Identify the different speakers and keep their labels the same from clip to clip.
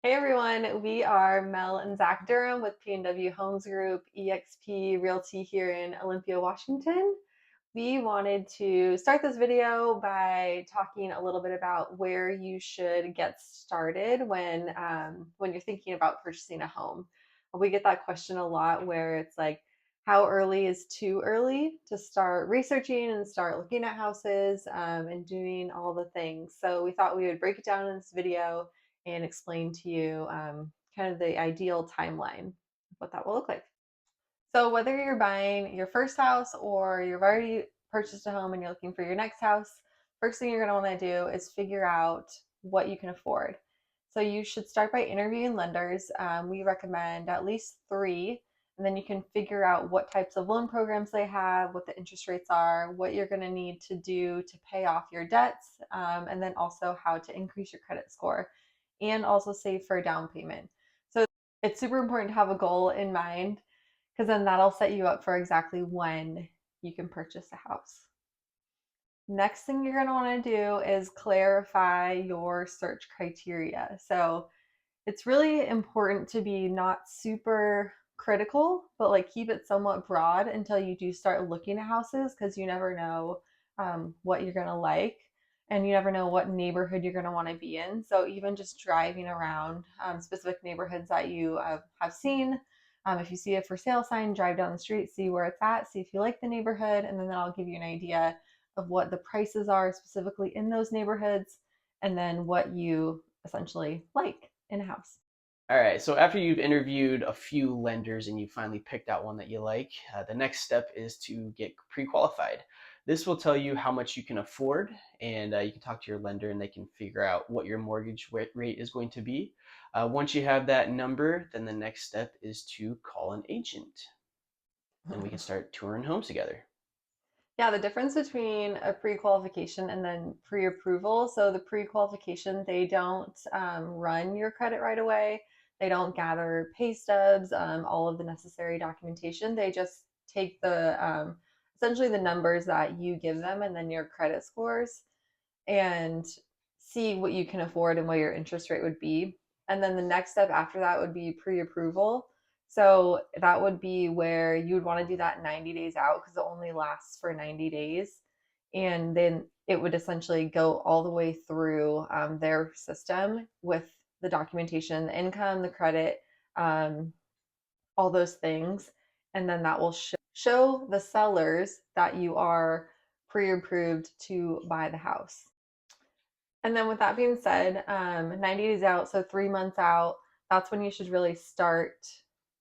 Speaker 1: Hey everyone, we are Mel and Zack Durham with P&W Homes Group, EXP Realty here in Olympia, Washington. We wanted to start this video by talking a little bit about where you should get started when you're thinking about purchasing a home. We get that question a lot where it's like, how early is too early to start researching and start looking at houses and doing all the things. So we thought we would break it down in this video and explain to you kind of the ideal timeline of what that will look like. So whether you're buying your first house or you've already purchased a home and you're looking for your next house, first thing you're going to want to do is figure out what you can afford. So you should start by interviewing lenders. We recommend at least three, and then you can figure out what types of loan programs they have, what the interest rates are, what you're going to need to do to pay off your debts, and then also how to increase your credit score and also save for a down payment. So it's super important to have a goal in mind because then that'll set you up for exactly when you can purchase a house. Next thing you're going to want to do is clarify your search criteria. So it's really important to be not super critical, but like keep it somewhat broad until you do start looking at houses because you never know what you're going to like and you never know what neighborhood you're going to want to be in. So even just driving around specific neighborhoods that you have seen. If you see a for sale sign, drive down the street, see where it's at, see if you like the neighborhood, and then that'll give you an idea of what the prices are specifically in those neighborhoods and then what you essentially like in a house.
Speaker 2: All right, so after you've interviewed a few lenders and you finally picked out one that you like, the next step is to get pre qualified. This will tell you how much you can afford, and you can talk to your lender and they can figure out what your mortgage rate is going to be. Once you have that number, then the next step is to call an agent and we can start touring homes together.
Speaker 1: Yeah, the difference between a pre-qualification and then pre-approval. So the pre-qualification, they don't run your credit right away. They don't gather pay stubs, all of the necessary documentation. They just take the essentially the numbers that you give them and then your credit scores and see what you can afford and what your interest rate would be. And then the next step after that would be pre-approval. So that would be where you would want to do that 90 days out because it only lasts for 90 days. And then it would essentially go all the way through their system with the documentation, the income, the credit, um, all those things. And then that will show the sellers that you are pre approved to buy the house. And then with that being said, 90 days out, so 3 months out, that's when you should really start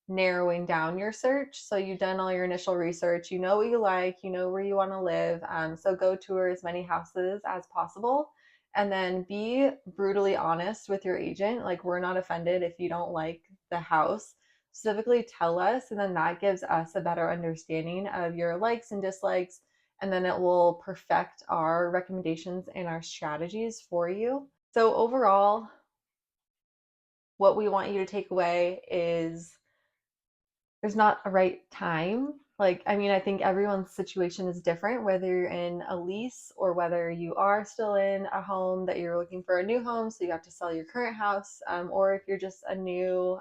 Speaker 1: narrowing down your search. So you've done all your initial research, you know what you like, you know where you want to live. So go tour as many houses as possible. And then be brutally honest with your agent. Like, we're not offended if you don't like the house. Specifically, tell us, and then that gives us a better understanding of your likes and dislikes, and then it will perfect our recommendations and our strategies for you. So, overall, what we want you to take away is there's not a right time. Like, I mean, I think everyone's situation is different, whether you're in a lease or whether you are still in a home that you're looking for a new home, so you have to sell your current house, or if you're just a new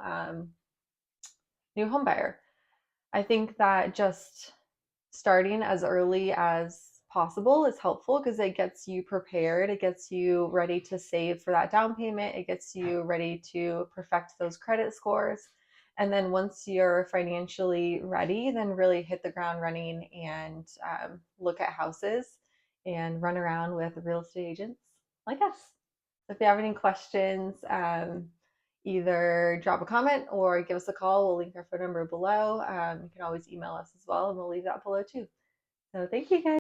Speaker 1: home buyer. I think that just starting as early as possible is helpful because it gets you prepared. It gets you ready to save for that down payment. It gets you ready to perfect those credit scores. And then once you're financially ready, then really hit the ground running and look at houses and run around with real estate agents like us. So if you have any questions, either drop a comment or give us a call. We'll link our phone number below. You can always email us as well, and we'll leave that below too. So thank you guys.